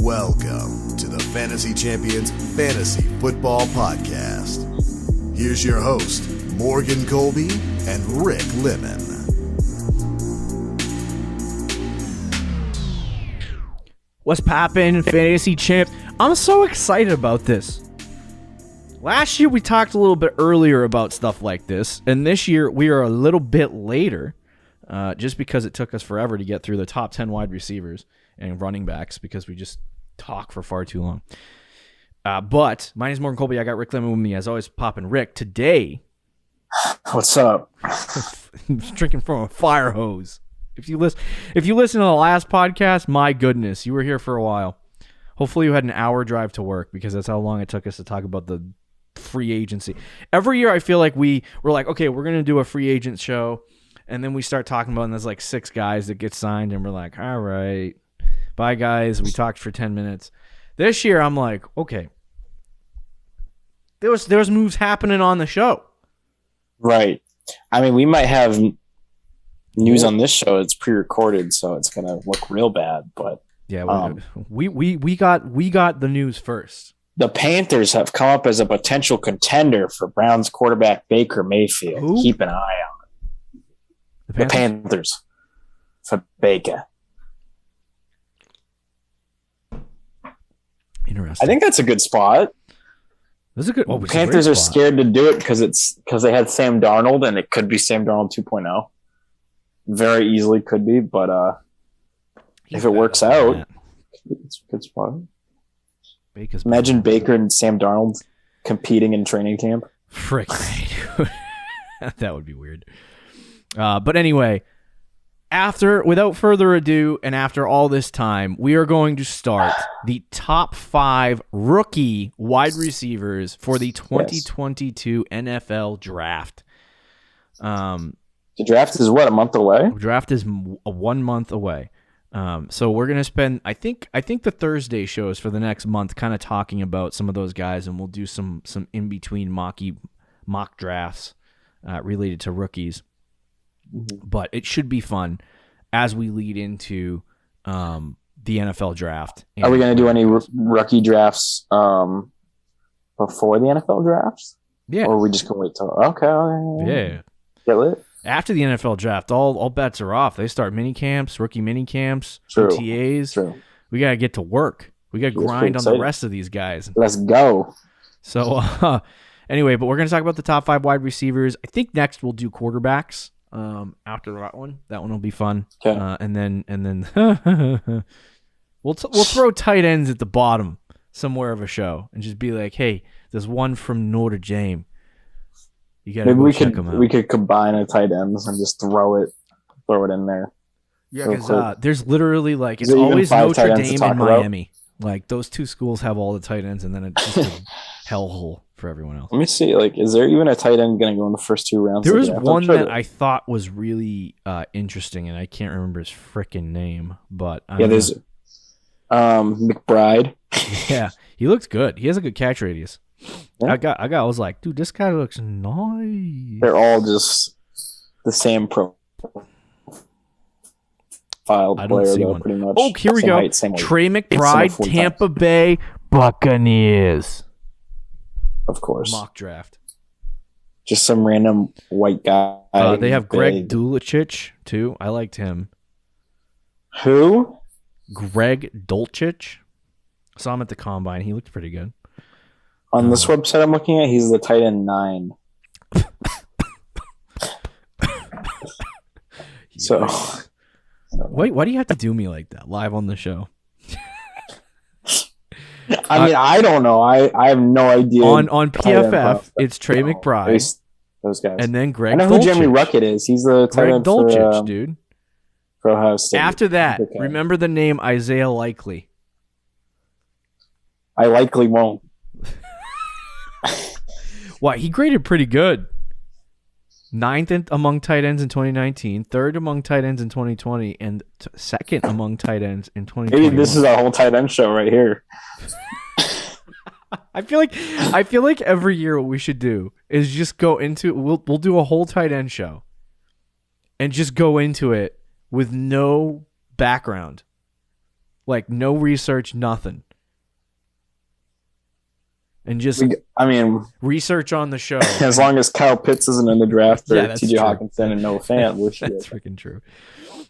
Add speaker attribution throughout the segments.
Speaker 1: Welcome to the Fantasy Champions Fantasy Football Podcast. Here's your host, Morgan Colby and Rick Lemon.
Speaker 2: What's poppin', Fantasy Champ? I'm so excited about this. Last year we talked a little bit earlier about stuff like this, and this year we are a little bit later, just because it took us forever to get through the top 10 wide receivers and running backs because we just talk for far too long. But my name is Morgan Colby. I got Rick Lemon with me, as always, poppin' Rick. Today,
Speaker 3: what's up?
Speaker 2: drinking from a fire hose. If you listen to the last podcast, my goodness, you were here for a while. Hopefully you had an hour drive to work because that's how long it took us to talk about the free agency. Every year I feel like we're like, okay, we're going to do a free agent show. And then we start talking about, and there's like 6 guys that get signed, and we're like, all right, bye guys. We talked for 10 minutes. This year I'm like, okay, there was moves happening on the show.
Speaker 3: Right. I mean, we might have news on this show. It's pre-recorded, so it's gonna look real bad. But
Speaker 2: yeah, we got the news first.
Speaker 3: The Panthers have come up as a potential contender for Browns quarterback Baker Mayfield.
Speaker 2: Who?
Speaker 3: Keep an eye on it. The Panthers for Baker.
Speaker 2: Interesting.
Speaker 3: I think that's a good spot.
Speaker 2: This is a good.
Speaker 3: The Panthers are scared to do it because they had Sam Darnold, and it could be Sam Darnold 2.0. Very easily could be, but if it works out, it's a good spot. Imagine Baker and Sam Darnold competing in training camp.
Speaker 2: Frick, dude. That would be weird. But anyway, without further ado, and after all this time, we are going to start the top 5 rookie wide receivers for the 2022 NFL Draft.
Speaker 3: The draft is what, a month away?
Speaker 2: Draft is 1 month away. So we're gonna spend, I think the Thursday shows for the next month, kind of talking about some of those guys, and we'll do some in between mock drafts related to rookies. But it should be fun as we lead into the NFL Draft.
Speaker 3: Are we gonna do any rookie drafts before the NFL drafts?
Speaker 2: Yeah.
Speaker 3: Or are we just gonna wait till? Okay.
Speaker 2: Yeah.
Speaker 3: Get lit.
Speaker 2: After the NFL Draft, all bets are off. They start mini camps, rookie mini camps,
Speaker 3: True.
Speaker 2: OTAs.
Speaker 3: True. We
Speaker 2: got to get to work. We got to grind on the rest of these guys.
Speaker 3: Let's go.
Speaker 2: So, anyway, but we're going to talk about the top 5 wide receivers. I think next we'll do quarterbacks after that one. That one will be fun.
Speaker 3: Okay.
Speaker 2: And then we'll throw tight ends at the bottom somewhere of a show and just be like, hey, there's one from Notre Dame.
Speaker 3: Maybe we could combine a tight ends and just throw it in there.
Speaker 2: Yeah, because there's literally like it's always Notre Dame and Miami. Like those 2 schools have all the tight ends, and then it's just a hellhole for everyone else.
Speaker 3: Let me see. Like, is there even a tight end going to go in the first 2 rounds?
Speaker 2: There was one that I thought was really interesting, and I can't remember his freaking name. But
Speaker 3: there's McBride.
Speaker 2: Yeah, he looks good. He has a good catch radius.
Speaker 3: Yeah.
Speaker 2: I was like, dude, this guy looks nice.
Speaker 3: They're all just the same profile player, though, pretty much.
Speaker 2: Oh, here we go. Trey McBride, Tampa Bay Buccaneers.
Speaker 3: Of course.
Speaker 2: Mock draft.
Speaker 3: Just some random white guy.
Speaker 2: They have Greg Dulcich, too. I liked him.
Speaker 3: Who?
Speaker 2: Greg Dulcich. Saw him at the Combine. He looked pretty good.
Speaker 3: On this website I'm looking at, he's the tight end 9. So,
Speaker 2: wait, why do you have to do me like that live on the show?
Speaker 3: I mean, I don't know. I have no idea.
Speaker 2: On PFF, it's Trey McBride.
Speaker 3: Those guys.
Speaker 2: And then Greg
Speaker 3: I know
Speaker 2: Dulcich.
Speaker 3: who Jeremy Ruckett is. He's the tight end
Speaker 2: Dulcich, dude.
Speaker 3: For Ohio State.
Speaker 2: After that, remember the name Isaiah Likely.
Speaker 3: I likely won't.
Speaker 2: Why? He graded pretty good. 9th among tight ends in 2019, 3rd among tight ends in 2020, and 2nd among tight ends in 2020.
Speaker 3: Maybe this is our whole tight end show right here.
Speaker 2: I feel like every year what we should do is just go into we'll do a whole tight end show and just go into it with no background. Like, no research, nothing. And just, research on the show.
Speaker 3: As long as Kyle Pitts isn't in the draft, or
Speaker 2: that's
Speaker 3: T.J.
Speaker 2: true.
Speaker 3: Hawkinson and Noah Fant,
Speaker 2: That's freaking true.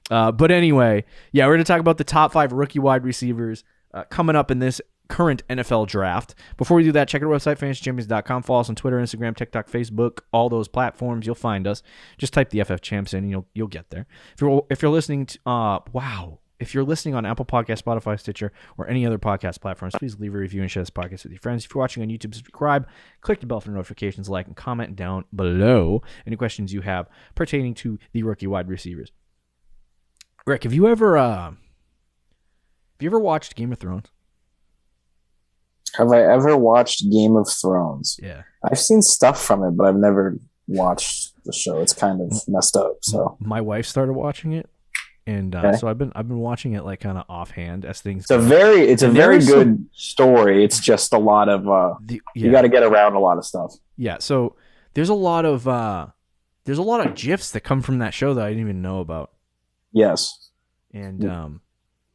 Speaker 2: But anyway, we're going to talk about the top 5 rookie wide receivers coming up in this current NFL draft. Before we do that, check out our website, fantasychampions.com. Follow us on Twitter, Instagram, TikTok, Facebook, all those platforms. You'll find us. Just type the FF Champs in, and you'll get there. If you're listening to, if you're listening on Apple Podcasts, Spotify, Stitcher, or any other podcast platforms, please leave a review and share this podcast with your friends. If you're watching on YouTube, subscribe, click the bell for notifications, like, and comment down below any questions you have pertaining to the rookie wide receivers. Rick, have you ever watched Game of Thrones?
Speaker 3: Have I ever watched Game of Thrones?
Speaker 2: Yeah.
Speaker 3: I've seen stuff from it, but I've never watched the show. It's kind of messed up. So
Speaker 2: my wife started watching it, and so I've been watching it like kind of offhand as things.
Speaker 3: It's a very good story. It's just a lot of you got to get around a lot of stuff.
Speaker 2: Yeah. So there's a lot of GIFs that come from that show that I didn't even know about.
Speaker 3: Yes.
Speaker 2: And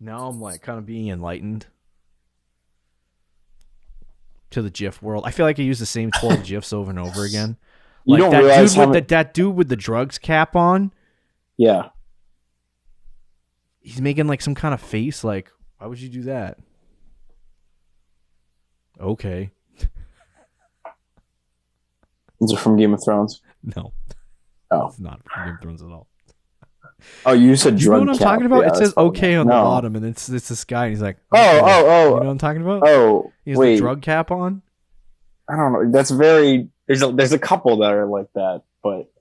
Speaker 2: now I'm like kind of being enlightened to the GIF world. I feel like I use the same 12 GIFs over and over again.
Speaker 3: You
Speaker 2: like
Speaker 3: don't realize
Speaker 2: that dude with the drugs cap on.
Speaker 3: Yeah.
Speaker 2: He's making like some kind of face. Like, why would you do that? Okay.
Speaker 3: Is it from Game of Thrones?
Speaker 2: No.
Speaker 3: Oh,
Speaker 2: it's not from Game of Thrones at all.
Speaker 3: Oh, you said drug.
Speaker 2: You know what I'm talking about? It says okay on the bottom, and it's this guy, and he's like,
Speaker 3: oh.
Speaker 2: You know what I'm talking about?
Speaker 3: Oh,
Speaker 2: he has the drug cap on.
Speaker 3: I don't know. That's very. There's a couple that are like that, but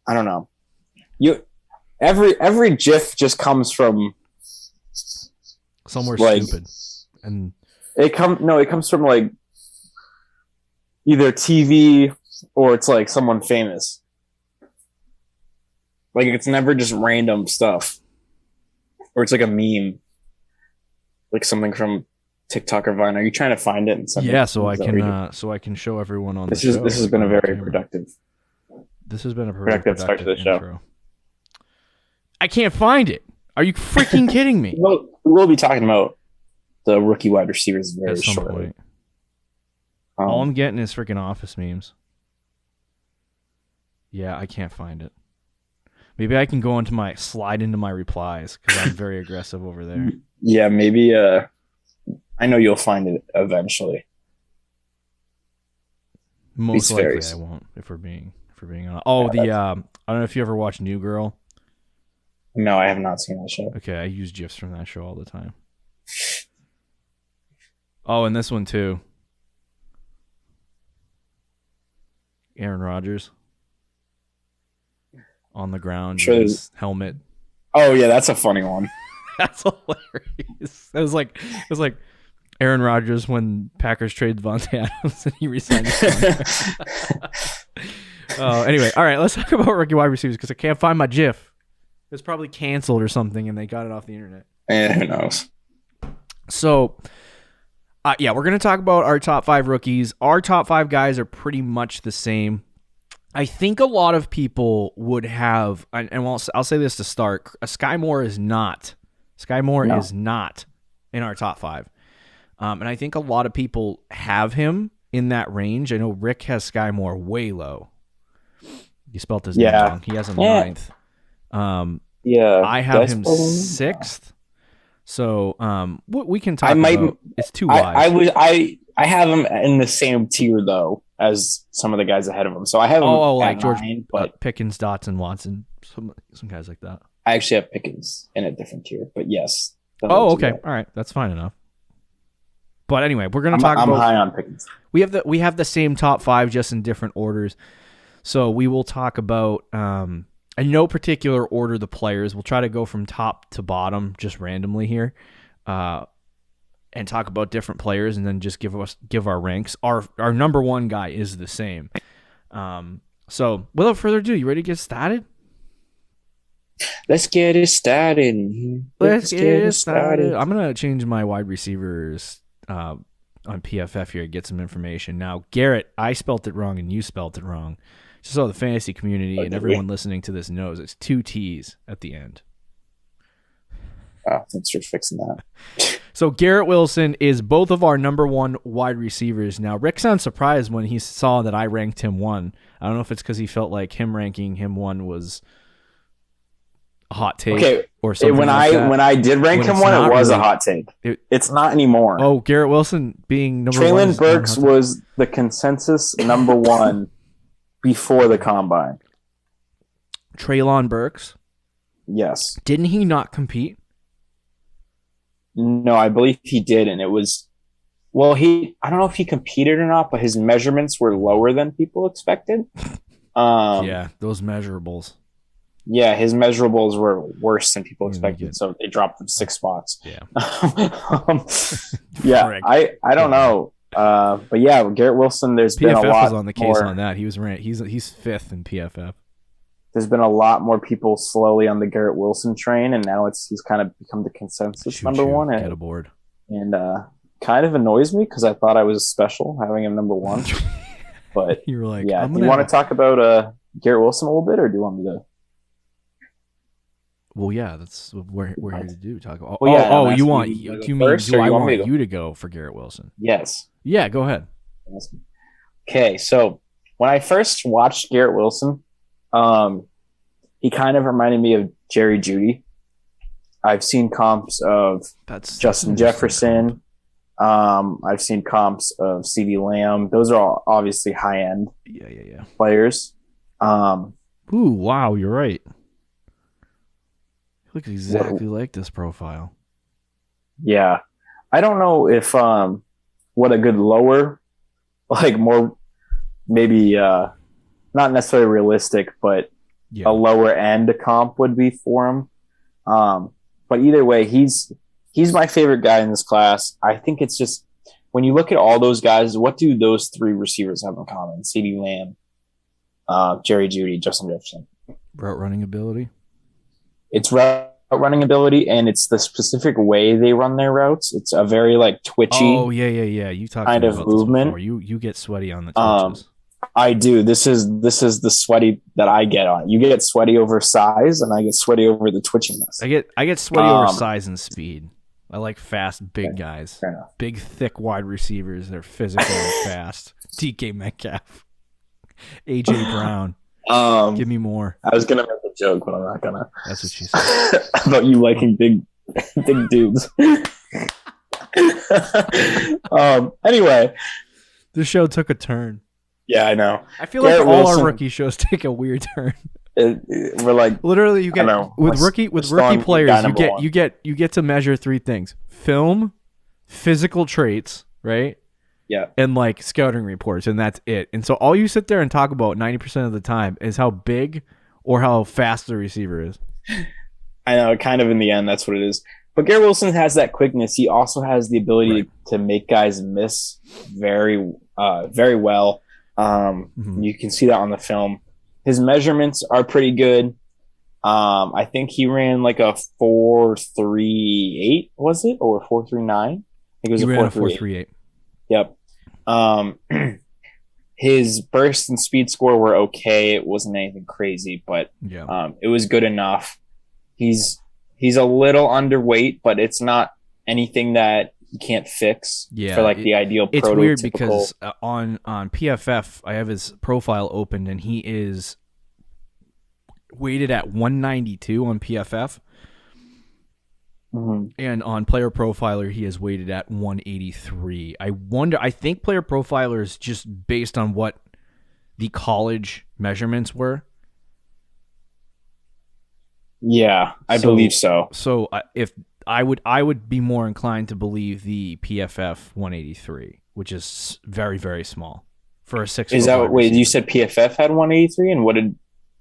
Speaker 3: I don't know. Every GIF just comes from
Speaker 2: somewhere stupid, and
Speaker 3: it comes from like either TV or it's like someone famous. Like, it's never just random stuff. Or it's like a meme. Like something from TikTok or Vine. Are you trying to find it?
Speaker 2: So I can show everyone on
Speaker 3: this
Speaker 2: the show.
Speaker 3: This has been a very productive.
Speaker 2: This has been a productive
Speaker 3: start to the
Speaker 2: intro.
Speaker 3: show.
Speaker 2: I can't find it. Are you freaking kidding me?
Speaker 3: We'll be talking about the rookie wide receivers very shortly.
Speaker 2: Point. All I'm getting is freaking Office memes. Yeah, I can't find it. Maybe I can go slide into my replies because I'm very aggressive over there.
Speaker 3: Yeah, maybe. I know you'll find it eventually.
Speaker 2: Most likely, I won't. If we're being honest. Oh, I don't know if you ever watched New Girl.
Speaker 3: No, I have not seen that show.
Speaker 2: Okay, I use GIFs from that show all the time. Oh, and this one too. Aaron Rodgers. On the ground, with his helmet.
Speaker 3: Oh yeah, that's a funny one.
Speaker 2: That's hilarious. It was like Aaron Rodgers when Packers traded Devontae Adams and he resigned. Anyway, all right, let's talk about rookie wide receivers because I can't find my GIF. It's probably canceled or something, and they got it off the internet.
Speaker 3: Yeah, who knows?
Speaker 2: So, we're gonna talk about our top 5 rookies. Our top 5 guys are pretty much the same. I think a lot of people would have, and I'll say this to start. Sky Moore is not. Is not in our top 5, and I think a lot of people have him in that range. I know Rick has Sky Moore way low. You spelled his name wrong. He has him 9th. I have him 6th. So we can talk about. It's too wide.
Speaker 3: I have him in the same tier though as some of the guys ahead of him. So I have him
Speaker 2: like George
Speaker 3: 9, but
Speaker 2: Pickens, Dotson, Watson, some guys like that.
Speaker 3: I actually have Pickens in a different tier, but yes.
Speaker 2: Oh, okay. All right. That's fine enough. But anyway, we're going to talk about...
Speaker 3: I'm high on Pickens.
Speaker 2: We have the same top 5 just in different orders. So we will talk about, in no particular order, the players. We'll try to go from top to bottom just randomly here. And talk about different players, and then just give our ranks. Our number 1 guy is the same. So without further ado, you ready to get started?
Speaker 3: Let's get it started.
Speaker 2: Let's get it started. I'm gonna change my wide receivers on PFF here to get some information. Now, Garrett, I spelt it wrong and you spelt it wrong. Just so the fantasy community and everyone listening to this knows, it's 2 T's at the end.
Speaker 3: Thanks for fixing that.
Speaker 2: So Garrett Wilson is both of our number one wide receivers. Now, Rick sounds surprised when he saw that I ranked him one. I don't know if it's because he felt like him ranking him one was a hot take or something.
Speaker 3: When I did rank him one, it was a hot take. It's not anymore.
Speaker 2: Oh, Garrett Wilson being number one.
Speaker 3: Treylon Burks was the consensus number one before the combine.
Speaker 2: Treylon Burks?
Speaker 3: Yes.
Speaker 2: Didn't he not compete?
Speaker 3: No, I believe he did, and it was I don't know if he competed or not, but his measurements were lower than people expected.
Speaker 2: Yeah, those measurables.
Speaker 3: Yeah, his measurables were worse than people expected, so they dropped them 6 spots.
Speaker 2: Yeah.
Speaker 3: Yeah, I don't know. But yeah, Garrett Wilson, there's been a lot
Speaker 2: was on the case on that. He was ranked. He's fifth in PFF.
Speaker 3: There's been a lot more people slowly on the Garrett Wilson train, and now he's kind of become the consensus number one.
Speaker 2: Get aboard.
Speaker 3: And kind of annoys me because I thought I was special having him number one. But
Speaker 2: you were like,
Speaker 3: yeah. Do you want to talk about Garrett Wilson a little bit, or do you want me to?
Speaker 2: Well, yeah, that's what we're here to do. Talk about.
Speaker 3: Well, yeah,
Speaker 2: do you want
Speaker 3: you
Speaker 2: to go for Garrett Wilson?
Speaker 3: Yes.
Speaker 2: Yeah, go ahead.
Speaker 3: Okay, so when I first watched Garrett Wilson, he kind of reminded me of Jerry Jeudy. I've seen comps of Justin Jefferson. I've seen comps of CeeDee Lamb. Those are all obviously high-end players.
Speaker 2: Ooh, wow, you're right. You look exactly like this profile.
Speaker 3: Yeah. I don't know if what a good lower, like more maybe not necessarily realistic, but a lower end comp would be for him. But either way, he's my favorite guy in this class. I think it's just when you look at all those guys, what do those 3 receivers have in common? CeeDee Lamb, Jerry Jeudy, Justin Jefferson.
Speaker 2: Route running ability.
Speaker 3: It's route running ability, and it's the specific way they run their routes. It's a very like twitchy.
Speaker 2: Oh yeah. You talked
Speaker 3: kind
Speaker 2: about
Speaker 3: of movement.
Speaker 2: This you get sweaty on the twitches.
Speaker 3: I do. This is the sweaty that I get on. You get sweaty over size, and I get sweaty over the twitchiness.
Speaker 2: I get sweaty over size and speed. I like fast, big guys. Big, thick, wide receivers. They're physical and fast. Dkm Metcalf. AJ Brown. Give me more.
Speaker 3: I was gonna make a joke, but I'm not gonna.
Speaker 2: That's what she said.
Speaker 3: About you liking big dudes. Anyway,
Speaker 2: this show took a turn.
Speaker 3: Yeah, I know.
Speaker 2: I feel like all our rookie shows take a weird turn.
Speaker 3: We're like
Speaker 2: literally you get with rookie players you get to measure 3 things: film, physical traits, right?
Speaker 3: Yeah,
Speaker 2: and like scouting reports, and that's it. And so all you sit there and talk about 90% of the time is how big or how fast the receiver is.
Speaker 3: I know, kind of in the end, that's what it is. But Garrett Wilson has that quickness. He also has the ability to make guys miss very, very well. You can see that on the film. His measurements are pretty good. I think he ran like a 4.38, was it? Or 4.39? I think it was a 4.38. Yep. His burst and speed score were okay. It wasn't anything crazy, but it was good enough. He's a little underweight, but it's not anything that he can't fix for like the ideal prototypical.
Speaker 2: It's weird because on PFF, I have his profile opened, and he is weighted at 192 on PFF.
Speaker 3: Mm-hmm.
Speaker 2: And on Player Profiler, he is weighted at 183. I think Player Profiler is just based on what the college measurements were.
Speaker 3: Yeah, I believe so.
Speaker 2: So if I would be more inclined to believe the PFF 183, which is very, very small for a 6'.
Speaker 3: Is that wait? You said PFF had 183, and what did?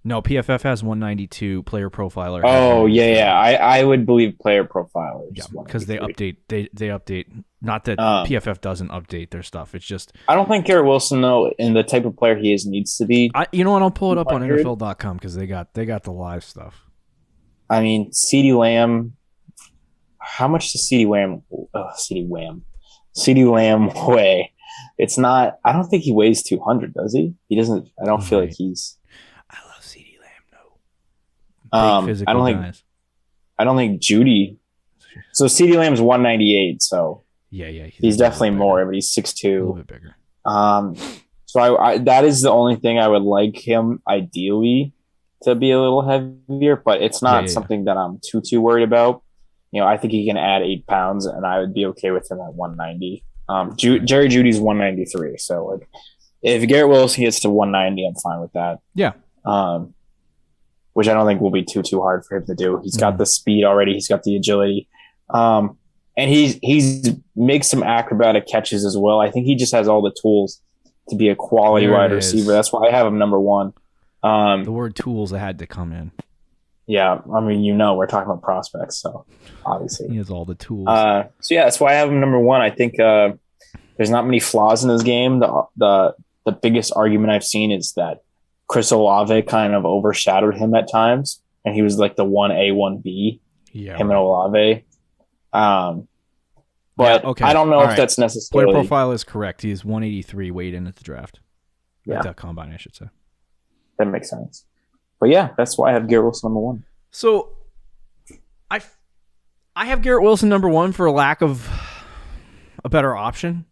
Speaker 2: No, PFF has 192. Player Profiler.
Speaker 3: Oh yeah. I would believe Player Profiler.
Speaker 2: Yeah, because they update. They update. Not that PFF doesn't update their stuff. It's just
Speaker 3: I don't think Garrett Wilson though, and the type of player he is, needs to be.
Speaker 2: You know what? I'll pull it up on NFL.com because they got the live stuff.
Speaker 3: I mean, CeeDee Lamb. How much does CeeDee Lamb weigh? It's not. I don't think he weighs 200. Does he? He doesn't. I don't feel like he's.
Speaker 2: I love CeeDee Lamb. No. Big physical guys.
Speaker 3: I don't think Jeudy So CeeDee Lamb's 198. So
Speaker 2: yeah,
Speaker 3: he's definitely more, but he's 6'2".
Speaker 2: A little bit bigger.
Speaker 3: So I that is the only thing I would like him ideally to be a little heavier, but it's not something that I'm too worried about. I think he can add 8 pounds, and I would be okay with him at 190. Jerry Jeudy's 193, so like if Garrett Wilson gets to 190, I'm fine with that.
Speaker 2: Yeah.
Speaker 3: Which I don't think will be too hard for him to do. He's got the speed already. He's got the agility. And he's makes some acrobatic catches as well. I think he just has all the tools to be a quality wide receiver. That's why I have him number 1.
Speaker 2: The word tools had to come in.
Speaker 3: Yeah, I mean, we're talking about prospects, so obviously.
Speaker 2: He has all the tools.
Speaker 3: So yeah, that's why I have him number 1. I think there's not many flaws in his game. The biggest argument I've seen is that Chris Olave kind of overshadowed him at times, and he was like the 1A, 1B. Yeah, him and Olave. But okay. I don't know if that's necessarily.
Speaker 2: Player profile is correct. He's 183 weighed in at the draft. Yeah, that combine, I should say.
Speaker 3: That makes sense. But yeah, that's why I have Garrett Wilson number 1.
Speaker 2: So, I have Garrett Wilson number 1 for a lack of a better option.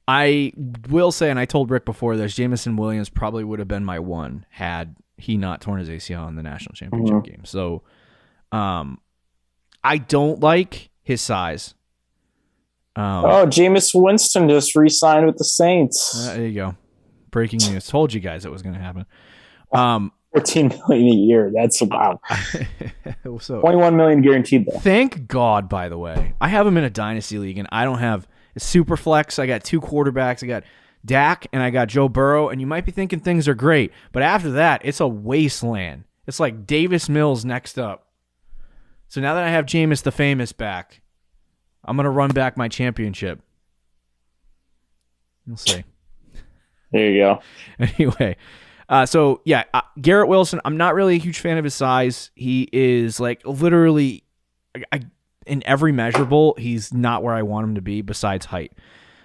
Speaker 2: I will say, and I told Rick before this, Jameson Williams probably would have been my 1 had he not torn his ACL in the national championship game. So, I don't like his size.
Speaker 3: Jameis Winston just re-signed with the Saints.
Speaker 2: There you go. Breaking news. Told you guys it was going to happen.
Speaker 3: $14 million a year. That's wow.
Speaker 2: So,
Speaker 3: $21 million guaranteed though.
Speaker 2: Thank God, by the way. I have him in a dynasty league, and I don't have a super flex. I got 2 quarterbacks. I got Dak and I got Joe Burrow, and you might be thinking things are great, but after that, it's a wasteland. It's like Davis Mills next up. So now that I have Jameis the Famous back, I'm going to run back my championship. We'll see.
Speaker 3: There you go.
Speaker 2: Anyway, Garrett Wilson, I'm not really a huge fan of his size. He is like literally in every measurable, he's not where I want him to be besides height.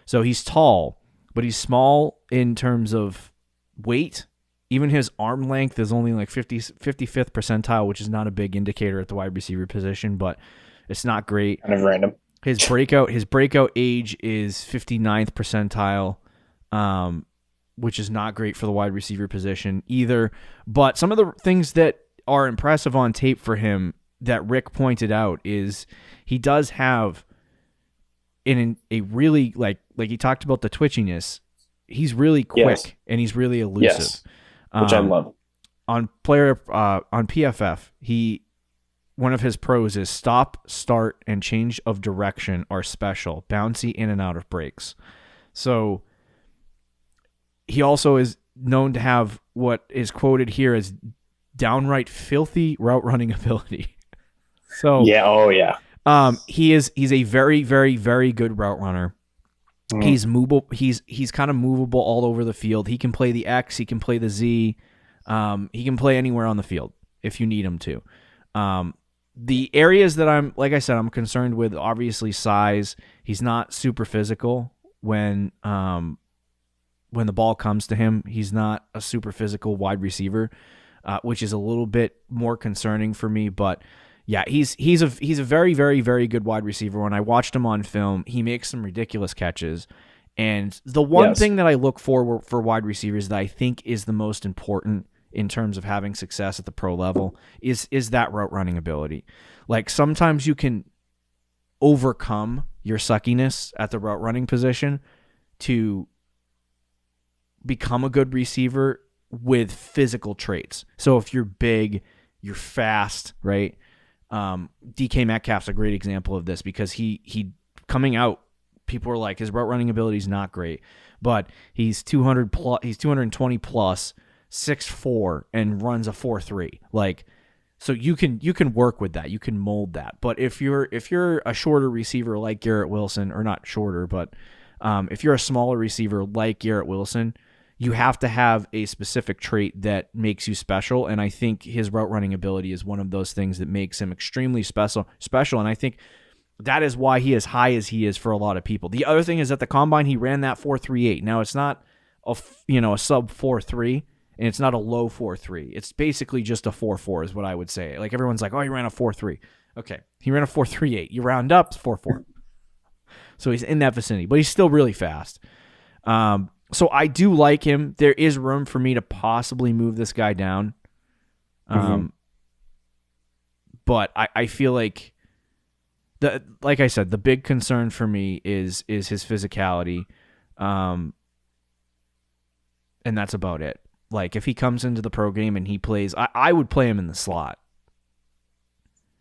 Speaker 2: So he's tall, but he's small in terms of weight. Even his arm length is only like 55th percentile, which is not a big indicator at the wide receiver position, but it's not great.
Speaker 3: Kind of random.
Speaker 2: His breakout age is 59th percentile, which is not great for the wide receiver position either. But some of the things that are impressive on tape for him that Rick pointed out is he does have in a really like he talked about the twitchiness. He's really quick and he's really elusive.
Speaker 3: Yes. Which I love.
Speaker 2: On PFF, one of his pros is stop, start, and change of direction are special, bouncy in and out of breaks. So he also is known to have what is quoted here as downright filthy route running ability. So he's a very, very, very good route runner. He's movable. He's kind of movable all over the field. He can play the X. He can play the Z. He can play anywhere on the field if you need him to. The areas that I'm concerned with, obviously size. He's not super physical when the ball comes to him. He's not a super physical wide receiver, which is a little bit more concerning for me. But yeah, he's a very, very, very good wide receiver. When I watched him on film, he makes some ridiculous catches. And the one thing that I look for wide receivers that I think is the most important in terms of having success at the pro level is that route running ability. Like sometimes you can overcome your suckiness at the route running position to become a good receiver with physical traits. So if you're big, you're fast, right? DK Metcalf's a great example of this because he coming out, people were like his route running ability is not great, but he's 220 plus, 6'4", and runs a 4.3. Like, so you can work with that, you can mold that. But if you're a shorter receiver like Garrett Wilson, or not shorter, but if you're a smaller receiver like Garrett Wilson, you have to have a specific trait that makes you special, and I think his route running ability is one of those things that makes him extremely special, and I think that is why he is high as he is for a lot of people. The other thing is at the combine, he ran that 4.38. Now, it's not a sub 4.3, and it's not a low 4.3. It's basically just a 4.4 is what I would say. Like everyone's like, oh, he ran a 4.3. Okay, he ran a 4.38. You round up, it's 4.4. So he's in that vicinity, but he's still really fast. So I do like him. There is room for me to possibly move this guy down. But I feel like like I said, the big concern for me is his physicality. And that's about it. Like if he comes into the pro game and he plays, I would play him in the slot.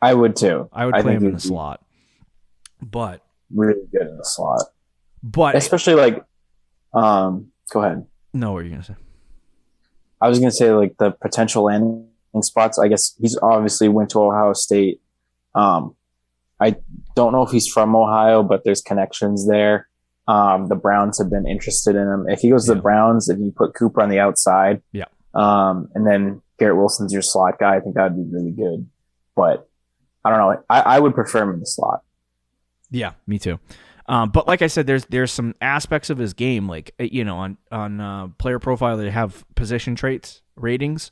Speaker 3: I would too.
Speaker 2: I would play him in the slot. But
Speaker 3: really good in the slot.
Speaker 2: But
Speaker 3: especially like go ahead.
Speaker 2: No, what are you gonna say?
Speaker 3: I was gonna say like the potential landing spots. I guess he's obviously went to Ohio State. I don't know if he's from Ohio, but there's connections there. The Browns have been interested in him. If he goes to the Browns, if you put Cooper on the outside, and then Garrett Wilson's your slot guy, I think that'd be really good. But I don't know. I would prefer him in the slot. Yeah,
Speaker 2: me too. But like I said, there's some aspects of his game, like on Player Profile, they have position traits ratings,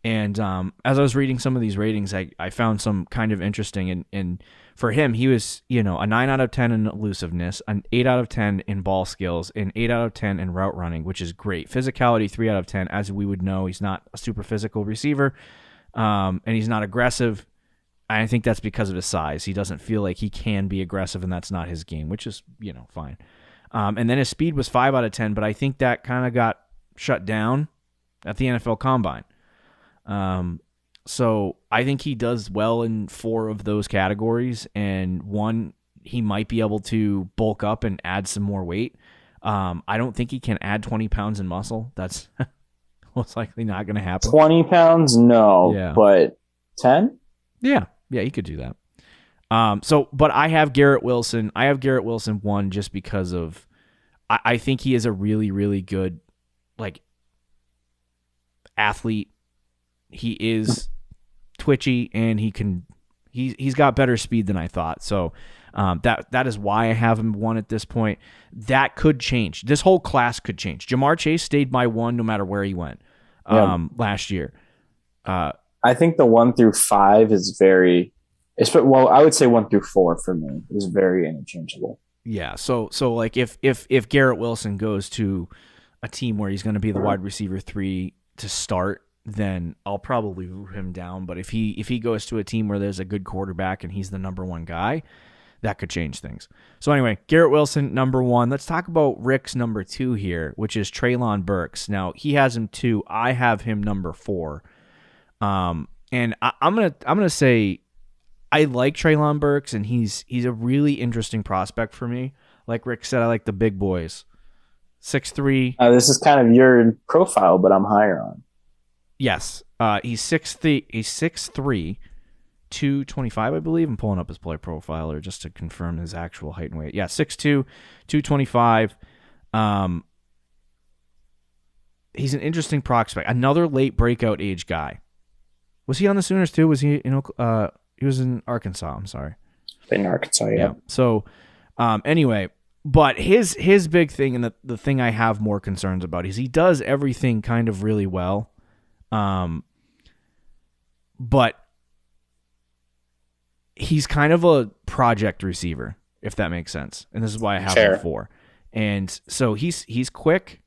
Speaker 2: and as I was reading some of these ratings, I found some kind of interesting. And for him, he was a 9 out of 10 in elusiveness, an 8 out of 10 in ball skills, an 8 out of 10 in route running, which is great. Physicality 3 out of 10, as we would know, he's not a super physical receiver, and he's not aggressive. I think that's because of his size. He doesn't feel like he can be aggressive, and that's not his game, which is, fine. And then his speed was 5 out of 10, but I think that kind of got shut down at the NFL Combine. So I think he does well in 4 of those categories, and 1, he might be able to bulk up and add some more weight. I don't think he can add 20 pounds in muscle. That's most likely not going to happen.
Speaker 3: 20 pounds? No, but 10?
Speaker 2: Yeah, he could do that. But I have Garrett Wilson. I have Garrett Wilson 1 just because of I think he is a really, really good athlete. He is twitchy, and he's got better speed than I thought. So that is why I have him 1 at this point. That could change. This whole class could change. Jamar Chase stayed my 1 no matter where he went last year.
Speaker 3: I think the 1 through 5 is very, I would say 1 through 4 for me is very interchangeable.
Speaker 2: Yeah. So like if Garrett Wilson goes to a team where he's going to be the wide receiver 3 to start, then I'll probably move him down. But if he goes to a team where there's a good quarterback and he's the number 1 guy, that could change things. So anyway, Garrett Wilson, number 1. Let's talk about Rick's number 2 here, which is Treylon Burks. Now he has him 2. I have him number 4. And I'm gonna say I like Treylon Burks, and he's a really interesting prospect for me. Like Rick said, I like the big boys. 6'3".
Speaker 3: This is kind of your profile, but I'm higher on.
Speaker 2: Yes. He's 6'3", 225, I believe. I'm pulling up his player profiler just to confirm his actual height and weight. Yeah, 6'2", 225. He's an interesting prospect. Another late breakout age guy. Was he on the Sooners too? Was he he was in Arkansas, I'm sorry.
Speaker 3: In Arkansas, yeah.
Speaker 2: So anyway, but his big thing, and the thing I have more concerns about, is he does everything kind of really well. But he's kind of a project receiver, if that makes sense. And this is why I have him 4. And so he's quick.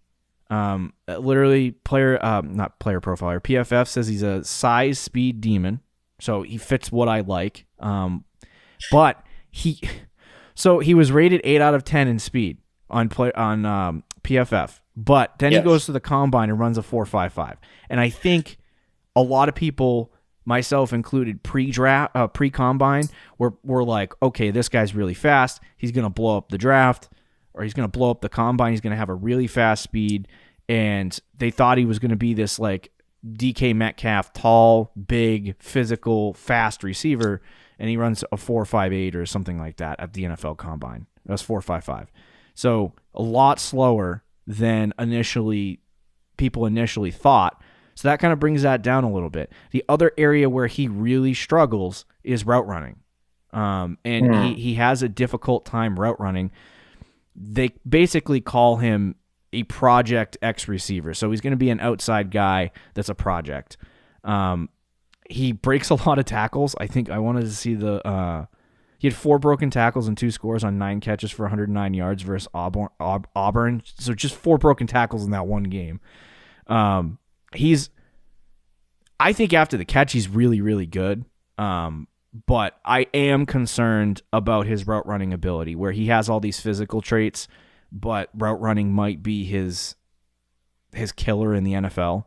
Speaker 2: Literally not player profiler. PFF says he's a size speed demon. So he fits what I like. But he was rated 8 out of 10 in speed on PFF. But then he goes to the combine and runs a 4.55. And I think a lot of people, myself included, pre-combine, were like, okay, this guy's really fast. He's going to blow up the draft, or he's going to blow up the combine. He's going to have a really fast speed. And they thought he was going to be this like Dkm Metcalf, tall, big, physical, fast receiver. And he runs a 4.58 or something like that at the NFL combine. It was 4.55. So a lot slower than people initially thought. So that kind of brings that down a little bit. The other area where he really struggles is route running. He has a difficult time route running. They basically call him a project X receiver. So he's going to be an outside guy that's a project. He breaks a lot of tackles. I think I wanted to see he had 4 broken tackles and 2 scores on 9 catches for 109 yards versus Auburn. So just 4 broken tackles in that one game. I think after the catch, he's really, really good. But I am concerned about his route running ability, where he has all these physical traits, but route running might be his killer in the NFL.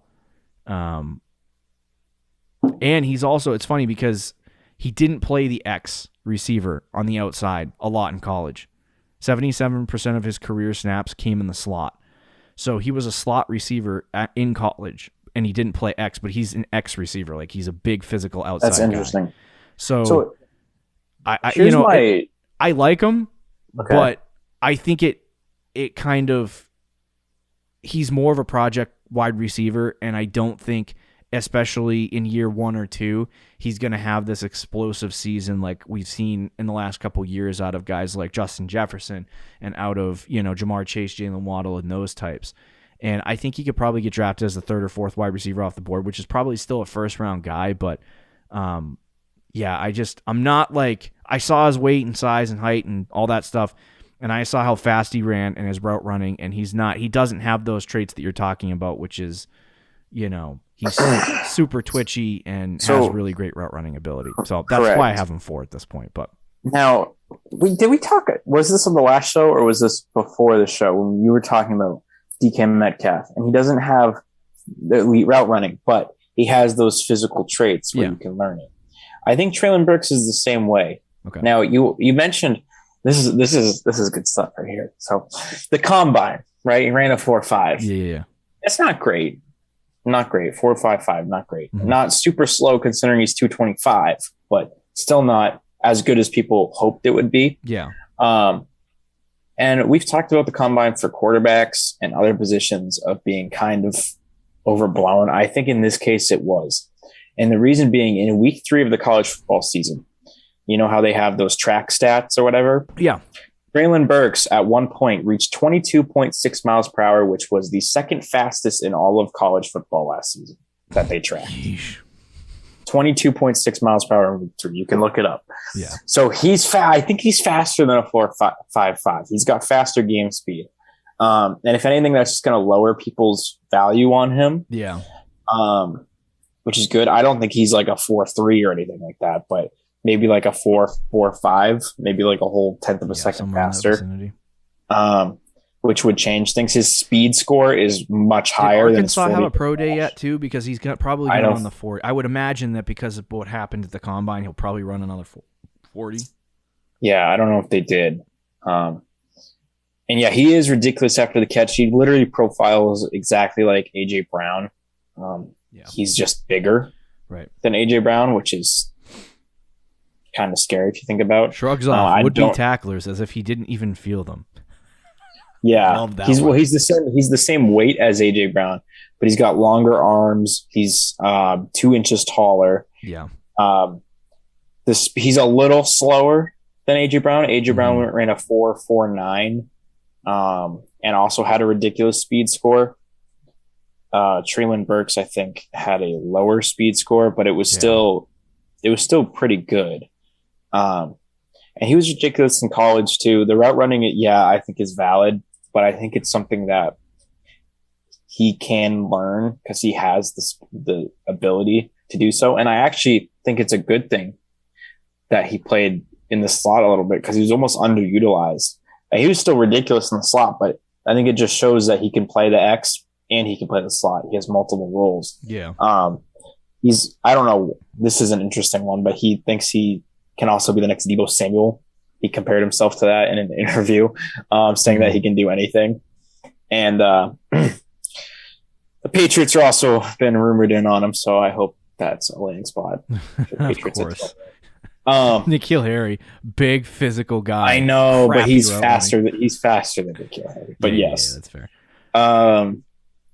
Speaker 2: And he's also, it's funny because he didn't play the X receiver on the outside a lot in college. 77% of his career snaps came in the slot. So he was a slot receiver in college, and he didn't play X, but he's an X receiver. Like, he's a big physical outside guy.
Speaker 3: That's interesting.
Speaker 2: So I like him, but I think it kind of, he's more of a project wide receiver, and I don't think, especially in year 1 or 2, he's going to have this explosive season like we've seen in the last couple years out of guys like Justin Jefferson and out of, Jamar Chase, Jaylen Waddle, and those types. And I think he could probably get drafted as the 3rd or 4th wide receiver off the board, which is probably still a first-round guy, but yeah, I'm not like, I saw his weight and size and height and all that stuff, and I saw how fast he ran and his route running, and he doesn't have those traits that you're talking about, which is, he's super twitchy and has really great route running ability. So that's why I have him 4 at this point. But
Speaker 3: now, did we talk, was this on the last show or was this before the show when you were talking about Dkm Metcalf? And he doesn't have the elite route running, but he has those physical traits where you can learn it. I think Treylon Burks is the same way. Okay. Now you mentioned this is good stuff right here. So the combine, right? He ran a 4.5.
Speaker 2: Yeah.
Speaker 3: That's not great. Not great. 4.55, not great. Mm-hmm. Not super slow considering he's 225, but still not as good as people hoped it would be.
Speaker 2: Yeah.
Speaker 3: And we've talked about the combine for quarterbacks and other positions of being kind of overblown. I think in this case it was. And the reason being, in week 3 of the college football season, you know how they have those track stats or whatever?
Speaker 2: Yeah.
Speaker 3: Treylon Burks at one point reached 22.6 miles per hour, which was the 2nd fastest in all of college football last season that they tracked. 22.6 miles per hour in week 3. You can look it up.
Speaker 2: Yeah.
Speaker 3: So I think he's faster than a 4.55. He's got faster game speed. And if anything, that's just going to lower people's value on him.
Speaker 2: Yeah.
Speaker 3: Which is good. I don't think he's like a 4.3 or anything like that, but maybe like a 4.45, maybe like a whole 10th of a second faster. Which would change things. His speed score is much higher than
Speaker 2: Arkansas have a pro day yet too, because he's probably going on the 40. I would imagine that because of what happened at the combine, he'll probably run another 40.
Speaker 3: Yeah, I don't know if they did. And yeah, he is ridiculous after the catch. He literally profiles exactly like AJ Brown. He's just bigger than AJ Brown, which is kind of scary if you think about.
Speaker 2: Shrugs off would-be tacklers as if he didn't even feel them.
Speaker 3: Yeah, he's the same weight as AJ Brown, but he's got longer arms. He's 2 inches taller.
Speaker 2: Yeah.
Speaker 3: He's a little slower than AJ Brown. AJ Brown ran a 4.49, and also had a ridiculous speed score. Treylon Burks, I think, had a lower speed score, but it was still pretty good. And he was ridiculous in college too. The route running, I think is valid, but I think it's something that he can learn because he has the ability to do so. And I actually think it's a good thing that he played in the slot a little bit because he was almost underutilized. And he was still ridiculous in the slot, but I think it just shows that he can play the X and he can play the slot. He has multiple roles.
Speaker 2: Yeah.
Speaker 3: I don't know. This is an interesting one, but he thinks he can also be the next Deebo Samuel. He compared himself to that in an interview, saying that he can do anything. And the Patriots are also been rumored in on him, so I hope that's a landing spot for the Patriots.
Speaker 2: Of course. Nikhil Harry, big physical guy.
Speaker 3: I know, but he's faster than Nikhil Harry. But yes,
Speaker 2: that's fair.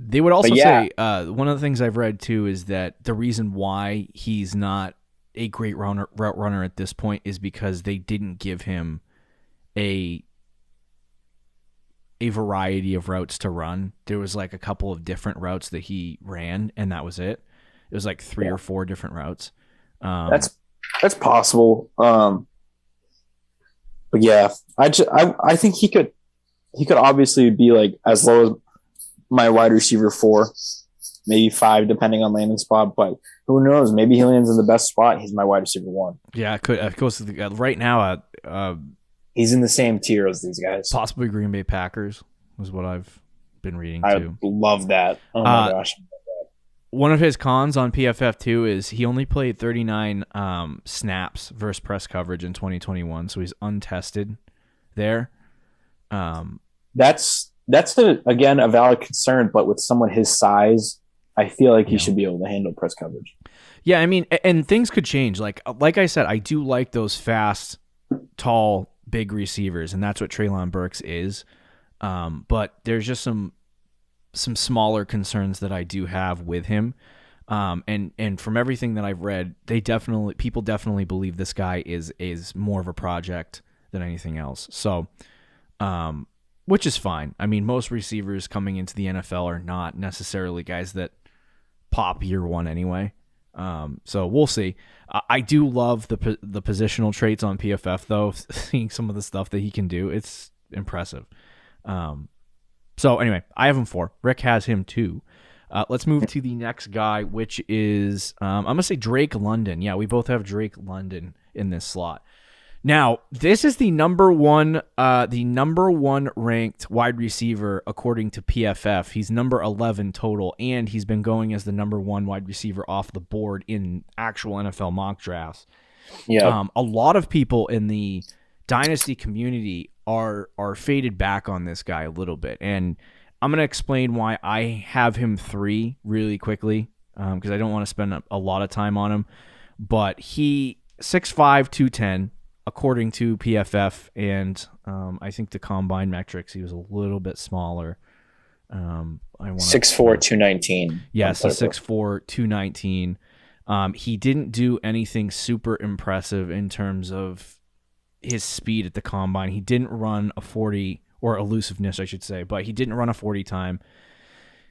Speaker 2: They would also say one of the things I've read too is that the reason why he's not a great route runner at this point is because they didn't give him a a variety of routes to run. There was like a couple of different routes that he ran, and that was it. It was like 3 or 4 different routes.
Speaker 3: That's possible. But yeah, I think he could obviously be like as low as my wide receiver 4, maybe 5, depending on landing spot. But who knows? Maybe he lands in the best spot. He's my wide receiver 1.
Speaker 2: Yeah, it could. Of course, right now,
Speaker 3: he's in the same tier as these guys.
Speaker 2: Possibly Green Bay Packers was what I've been reading too.
Speaker 3: I love that. Oh my gosh.
Speaker 2: One of his cons on PFF too is he only played 39 snaps versus press coverage in 2021, so he's untested there.
Speaker 3: That's again a valid concern, but with someone his size, I feel like he should be able to handle press coverage.
Speaker 2: Yeah, I mean, and things could change. Like I said, I do like those fast, tall, big receivers, and that's what Treylon Burks is. But there's just some smaller concerns that I do have with him. And from everything that I've read, people definitely believe this guy is more of a project than anything else. So, which is fine. I mean, most receivers coming into the NFL are not necessarily guys that pop year one anyway. So we'll see. I do love the positional traits on PFF though. Seeing some of the stuff that he can do, it's impressive. So anyway, I have him 4. Rick has him 2. Let's move to the next guy, which is I'm gonna say Drake London. Yeah, we both have Drake London in this slot. Now, this is the number one ranked wide receiver according to PFF. He's number 11 total, and he's been going as the number 1 wide receiver off the board in actual NFL mock drafts.
Speaker 3: Yeah,
Speaker 2: a lot of people in the Dynasty community are faded back on this guy a little bit, and I'm going to explain why I have him 3 really quickly because I don't want to spend a lot of time on him. But he 6'5", 210 according to PFF, and I think the combine metrics he was a little bit smaller.
Speaker 3: 6'4", 219.
Speaker 2: Yes, so 6'4", 219. He didn't do anything super impressive in terms of his speed at the combine. He didn't run a 40, or elusiveness, I should say, but he didn't run a 40 time.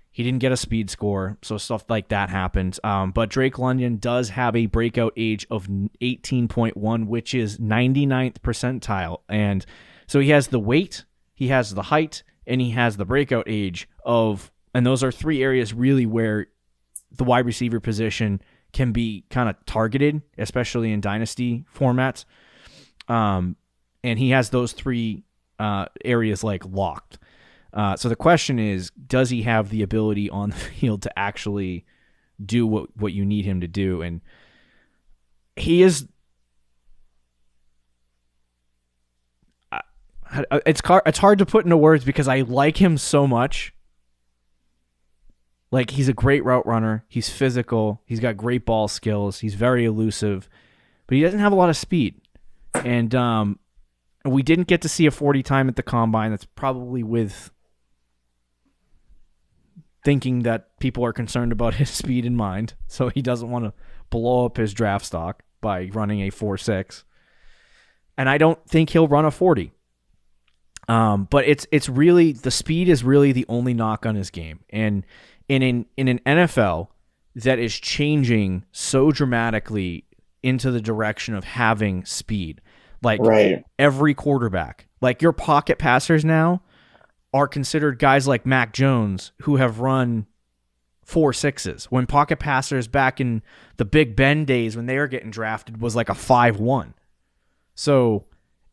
Speaker 2: He didn't get a speed score, so stuff like that happened. But Drake London does have a breakout age of 18.1, which is 99th percentile. And so he has the weight, he has the height, and he has the breakout age of, and those are 3 areas really where the wide receiver position can be kind of targeted, especially in dynasty formats. And he has those 3 areas like locked. So the question is, does he have the ability on the field to actually do what you need him to do? And he is. It's hard to put into words because I like him so much. Like, he's a great route runner. He's physical. He's got great ball skills. He's very elusive, but he doesn't have a lot of speed. And we didn't get to see a 40 time at the combine. That's probably with thinking that people are concerned about his speed in mind, so he doesn't want to blow up his draft stock by running a 4.6. And I don't think he'll run a 40. But it's really, the speed is really the only knock on his game. And in an NFL that is changing so dramatically into the direction of having speed, like
Speaker 3: right.
Speaker 2: Every quarterback, like your pocket passers now are considered guys like Mac Jones who have run 4.6s, when pocket passers back in the Big Ben days when they were getting drafted was like a 5.1. So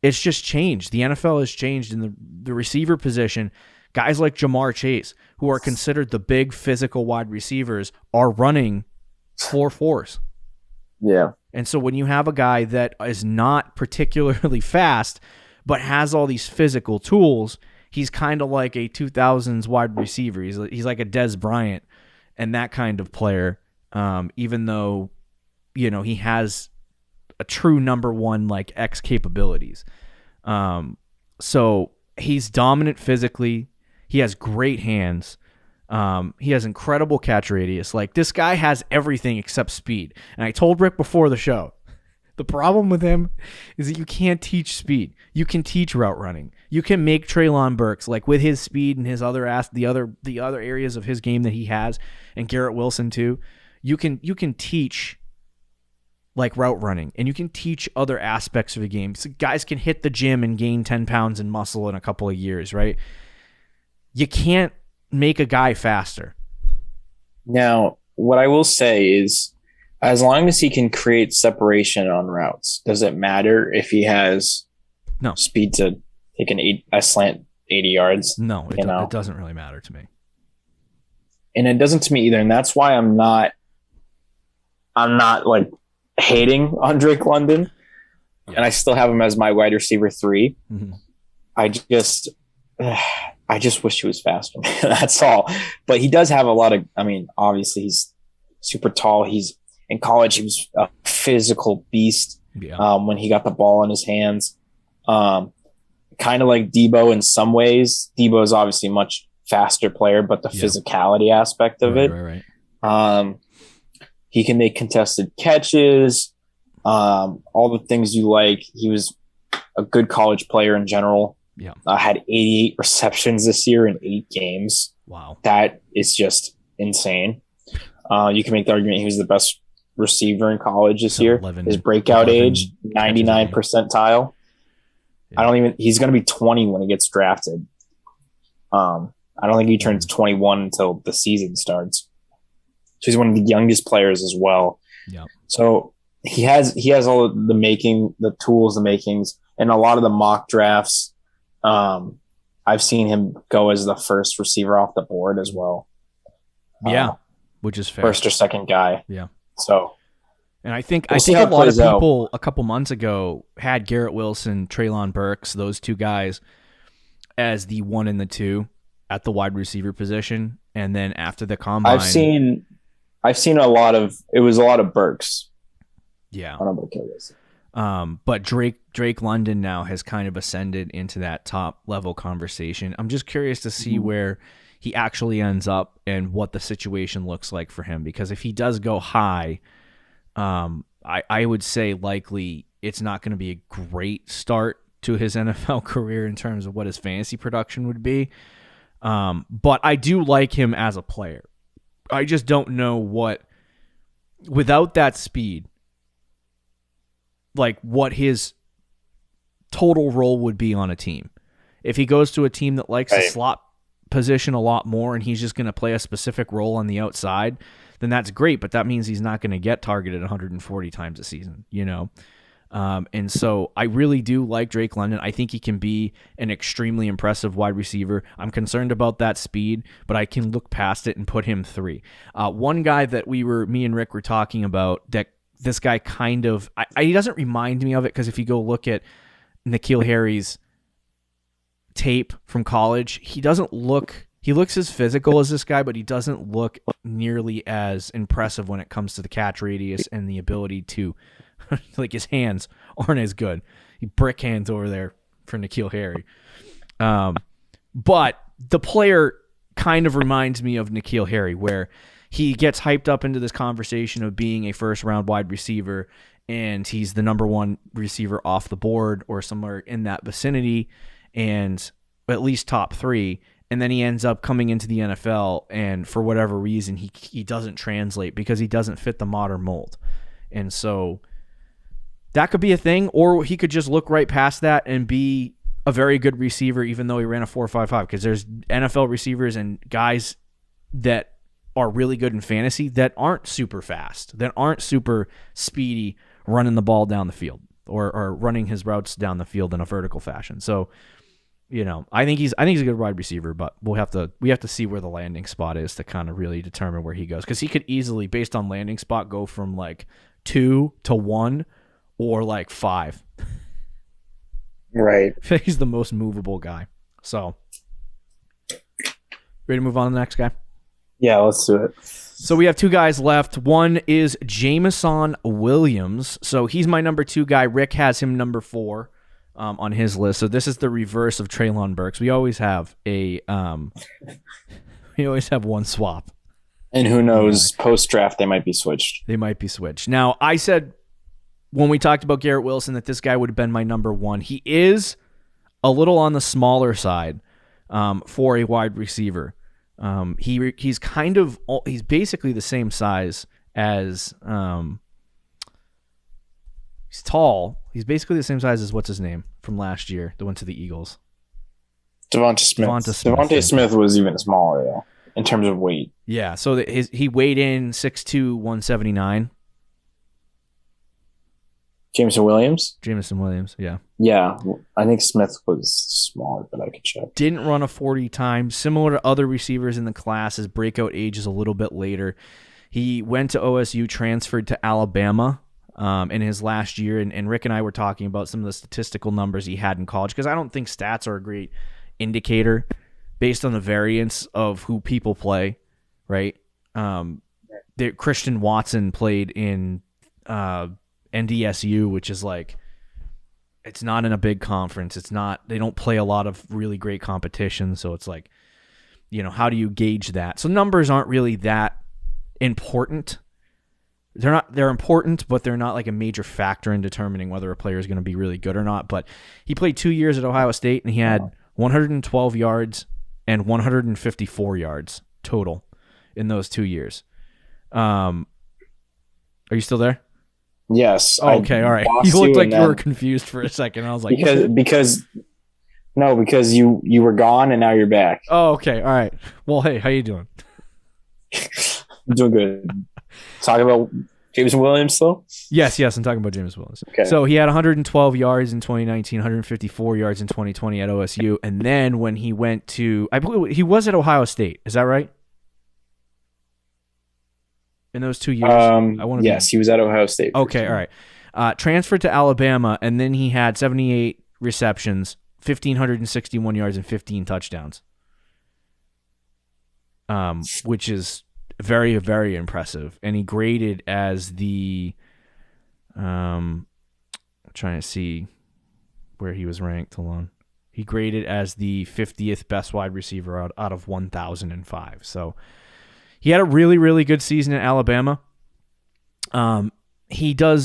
Speaker 2: it's just changed. The NFL has changed in the receiver position. Guys like Jamar Chase, who are considered the big physical wide receivers, are running 4.4s.
Speaker 3: Yeah.
Speaker 2: And so when you have a guy that is not particularly fast, but has all these physical tools, he's kind of like a 2000s wide receiver. He's like a Dez Bryant and that kind of player, even though, you know, he has a true number 1 like X capabilities. So he's dominant physically. He has great hands. He has incredible catch radius. Like, this guy has everything except speed. And I told Rick before the show The problem with him is that you can't teach speed. You can teach route running. You can make Treylon Burks, like with his speed and his other the other areas of his game that he has, and Garrett Wilson too. You can teach like route running, and you can teach other aspects of the game. So guys can hit the gym and gain 10 pounds in muscle in a couple of years, right? You can't make a guy faster.
Speaker 3: Now, what I will say is, as long as he can create separation on routes, does it matter if he has speed to take a slant 80 yards?
Speaker 2: No, it doesn't really matter to me.
Speaker 3: And it doesn't to me either. And that's why I'm not like hating on Drake London. Yeah. And I still have him as my wide receiver 3. Mm-hmm. I just wish he was faster. That's all. But he does have a lot of, obviously he's super tall. In college, he was a physical beast when he got the ball in his hands. Kind of like Debo in some ways. Debo is obviously a much faster player, but the physicality aspect of it. Right. He can make contested catches, all the things you like. He was a good college player in general. Yeah. Had 88 receptions this year in 8 games. Wow. That is just insane. You can make the argument he was the best receiver in college this year. His breakout age, 99 percentile. Yeah. He's going to be 20 when he gets drafted. I don't think he turns 21 until the season starts. So he's one of the youngest players as well. Yeah. So he has all of the tools, the makings, and a lot of the mock drafts. I've seen him go as the first receiver off the board as well.
Speaker 2: Yeah. Which is fair.
Speaker 3: First or second guy.
Speaker 2: Yeah.
Speaker 3: So,
Speaker 2: and I think a lot of people a couple months ago had Garrett Wilson, Treylon Burks, those two guys as the 1 and the 2 at the wide receiver position, and then after the combine, I've seen a lot of Burks. Yeah.
Speaker 3: I don't know about this.
Speaker 2: But Drake London now has kind of ascended into that top level conversation. I'm just curious to see where he actually ends up and what the situation looks like for him. Because if he does go high, I would say likely it's not going to be a great start to his NFL career in terms of what his fantasy production would be. But I do like him as a player. I just don't know without that speed, like what his total role would be on a team. If he goes to a team that likes the slot position a lot more and he's just going to play a specific role on the outside, then that's great, but that means he's not going to get targeted 140 times a season, and so I really do like Drake London. I think he can be an extremely impressive wide receiver. I'm concerned about that speed, but I can look past it and put him 3. One guy that me and Rick were talking about, that this guy kind of, he doesn't remind me of it, because if you go look at Nikhil Harry's tape from college, he looks as physical as this guy, but he doesn't look nearly as impressive when it comes to the catch radius and the ability to, like, his hands aren't as good. He brick hands over there for Nikhil Harry. But the player kind of reminds me of Nikhil Harry, where he gets hyped up into this conversation of being a first-round wide receiver, and he's the number 1 receiver off the board or somewhere in that vicinity, and at least top 3. And then he ends up coming into the NFL, and for whatever reason, he doesn't translate because he doesn't fit the modern mold. And so that could be a thing, or he could just look right past that and be a very good receiver, even though he ran a 4.55, because there's NFL receivers and guys that are really good in fantasy that aren't super fast, that aren't super speedy running the ball down the field or running his routes down the field in a vertical fashion. So, I think he's a good wide receiver, but we have to see where the landing spot is to kind of really determine where he goes, because he could easily, based on landing spot, go from like 2 to 1 or like 5.
Speaker 3: Right.
Speaker 2: He's the most movable guy. So, ready to move on to the next guy?
Speaker 3: Yeah, let's do it.
Speaker 2: So we have 2 guys left. One is Jamison Williams. So he's my number 2 guy. Rick has him number 4 on his list. So this is the reverse of Treylon Burks. We always have one swap.
Speaker 3: And who knows, post-draft they might be switched.
Speaker 2: Now, I said when we talked about Garrett Wilson that this guy would have been my number one. He is a little on the smaller side for a wide receiver. He's basically the same size as he's tall. He's basically the same size as what's his name from last year that went to the Eagles.
Speaker 3: Devonta Smith. Devonta Smith was even smaller though in terms of weight.
Speaker 2: Yeah, so he weighed in 6'2", 179.
Speaker 3: Jameson Williams,
Speaker 2: yeah.
Speaker 3: Yeah, I think Smith was smaller, but I could check.
Speaker 2: Didn't run a 40 time. Similar to other receivers in the class, his breakout age is a little bit later. He went to OSU, transferred to Alabama in his last year, and Rick and I were talking about some of the statistical numbers he had in college, because I don't think stats are a great indicator based on the variance of who people play, right? Christian Watson played in NDSU, which is like, it's not in a big conference. They don't play a lot of really great competition. So it's like, how do you gauge that? So numbers aren't really that important. They're important, but they're not like a major factor in determining whether a player is going to be really good or not. But he played 2 years at Ohio State, and he had 112 yards and 154 yards total in those 2 yees. Are you still there?
Speaker 3: Yes.
Speaker 2: Oh, okay, all right. You looked like you were confused for a second. I was like,
Speaker 3: because you were gone and now you're back.
Speaker 2: Oh, okay, all right. Well, hey, how you doing?
Speaker 3: I'm doing good. Talking about Jameson Williams still?
Speaker 2: Yes, I'm talking about Jameson Williams.
Speaker 3: Okay.
Speaker 2: So he had 112 yards in 2019, 154 yards in 2020 at OSU, and then when he went to, I believe he was at Ohio State. Is that right? In those 2 years?
Speaker 3: Yes, he was at Ohio State.
Speaker 2: Okay, all right. Transferred to Alabama, and then he had 78 receptions, 1,561 yards, and 15 touchdowns, which is very, very impressive. And he graded as the I'm trying to see where he was ranked. Hold on. He graded as the 50th best wide receiver out of 1,005. So he had a really, really good season at Alabama. He's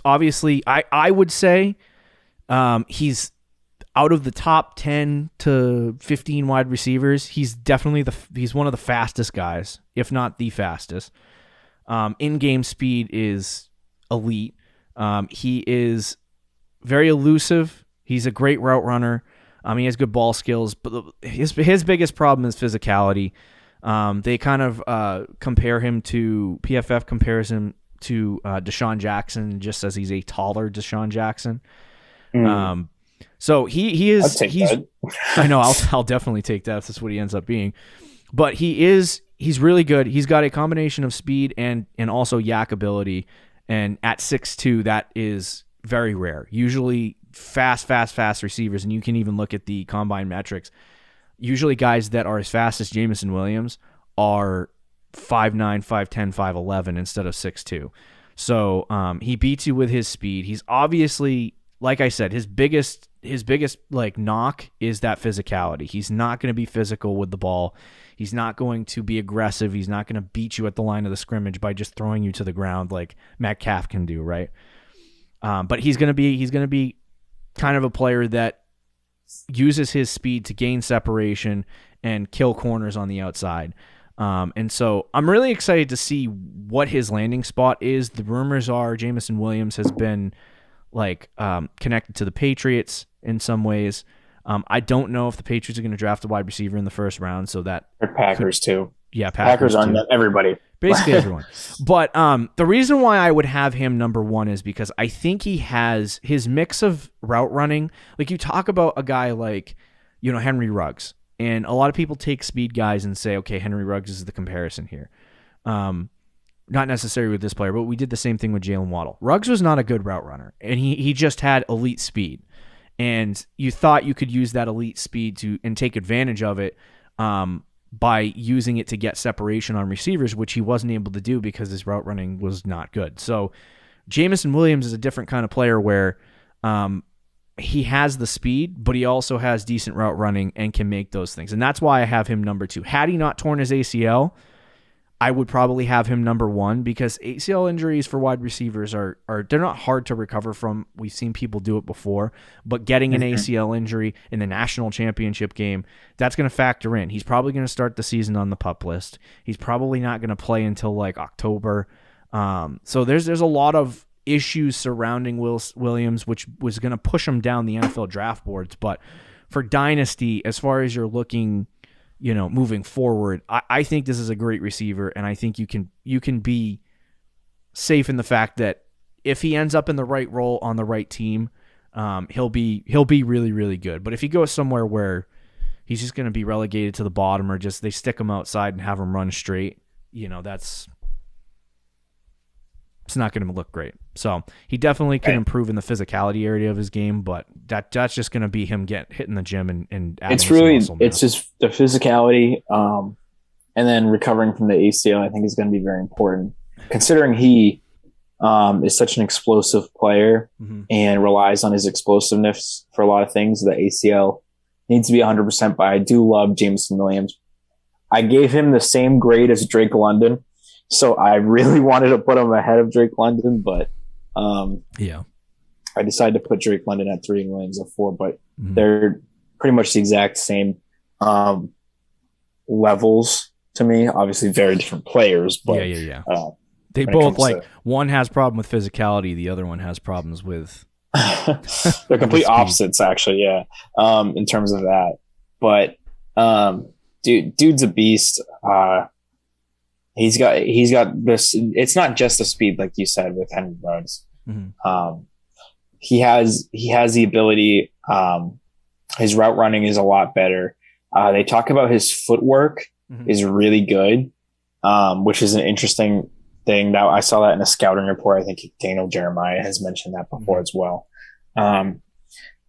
Speaker 2: obviously, I would say, he's out of the top 10 to 15 wide receivers. He's definitely he's one of the fastest guys, if not the fastest. In-game speed is elite. He is very elusive. He's a great route runner. He has good ball skills, but his biggest problem is physicality. They kind of compare him to PFF compares him to Deshaun Jackson, just as he's a taller Deshaun Jackson. So he is. I know. I'll definitely take that if that's what he ends up being. But he's really good. He's got a combination of speed and also yak ability. And at 6'2", that is very rare. Usually fast receivers, and you can even look at the combine metrics. Usually guys that are as fast as Jameson Williams are 5'9", 5'10", 5'11", instead of 6'2". So he beats you with his speed. He's obviously, like I said, his biggest like knock is that physicality. He's not going to be physical with the ball. He's not going to be aggressive. He's not going to beat you at the line of the scrimmage by just throwing you to the ground like Metcalf can do, right? But he's going to be kind of a player that uses his speed to gain separation and kill corners on the outside. And so I'm really excited to see what his landing spot is. The rumors are Jameson Williams has been connected to the Patriots in some ways. I don't know if the Patriots are going to draft a wide receiver in the first round, so that
Speaker 3: or Packers too.
Speaker 2: Yeah,
Speaker 3: Packers aren't everybody.
Speaker 2: Basically everyone. But the reason why I would have him number one is because I think he has his mix of route running. Like you talk about a guy like, Henry Ruggs, and a lot of people take speed guys and say, okay, Henry Ruggs is the comparison here. Not necessarily with this player, but we did the same thing with Jaylen Waddle. Ruggs was not a good route runner, and he just had elite speed. And you thought you could use that elite speed and take advantage of it by using it to get separation on receivers, which he wasn't able to do because his route running was not good. So Jamison Williams is a different kind of player where he has the speed, but he also has decent route running and can make those things. And that's why I have him number two. Had he not torn his ACL, I would probably have him number 1 because ACL injuries for wide receivers are they're not hard to recover from. We've seen people do it before, but getting an ACL injury in the national championship game, that's going to factor in. He's probably going to start the season on the PUP list. He's probably not going to play until like October. So there's a lot of issues surrounding Williams, which was going to push him down the NFL draft boards. But for Dynasty, as far as you're looking, moving forward, I think this is a great receiver, and I think you can be safe in the fact that if he ends up in the right role on the right team, he'll be really, really good. But if he goes somewhere where he's just going to be relegated to the bottom, or just they stick him outside and have him run straight, it's not going to look great. So he definitely can improve in the physicality area of his game, but that's just going to be him hitting the gym and adding
Speaker 3: it's just the physicality, and then recovering from the ACL. I think is going to be very important, considering he is such an explosive player and relies on his explosiveness for a lot of things. The ACL needs to be 100%. But I do love Jameson Williams. I gave him the same grade as Drake London. So I really wanted to put him ahead of Drake London, but I decided to put Drake London at 3 and Williams at 4, but they're pretty much the exact same levels to me. Obviously very different players, but
Speaker 2: they both one has problem with physicality, the other one has problems with
Speaker 3: they're complete opposites actually, in terms of that. But dude's a beast. He's got this. It's not just the speed, like you said, with Henry Ruggs. He has the ability. His route running is a lot better. They talk about his footwork is really good, which is an interesting thing. That I saw that in a scouting report. I think Daniel Jeremiah has mentioned that before as well.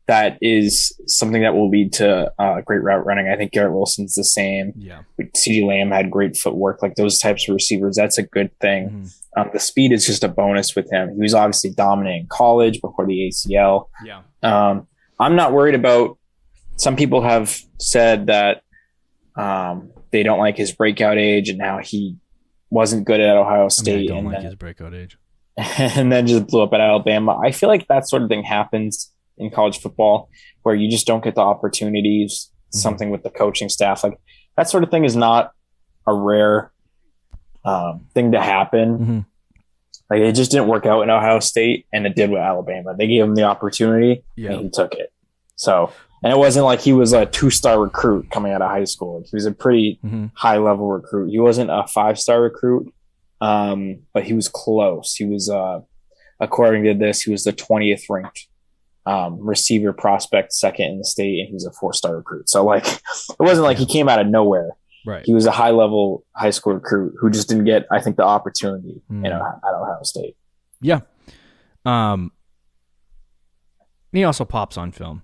Speaker 3: That is something that will lead to great route running. I think Garrett Wilson's the same.
Speaker 2: Yeah.
Speaker 3: CeeDee Lamb had great footwork, like those types of receivers. That's a good thing. The speed is just a bonus with him. He was obviously dominant in college before the ACL.
Speaker 2: Yeah.
Speaker 3: I'm not worried about. Some people have said that they don't like his breakout age and how he wasn't good at Ohio State.
Speaker 2: I don't like his breakout age.
Speaker 3: And then just blew up at Alabama. I feel like that sort of thing happens in college football where you just don't get the opportunities, something with the coaching staff. Like that sort of thing is not a rare thing to happen. Like it just didn't work out in Ohio State, and it did with Alabama. They gave him the opportunity and he took it. So, and it wasn't like he was a 2-star recruit coming out of high school. He was a pretty high level recruit. He wasn't a 5-star recruit, but he was close. He was, according to this, he was the 20th ranked receiver prospect, second in the state, and he was a 4-star recruit. So like it wasn't like he came out of nowhere.
Speaker 2: Right. He
Speaker 3: was a high level high school recruit who just didn't get, I think, the opportunity at Ohio State.
Speaker 2: Yeah. He also pops on film.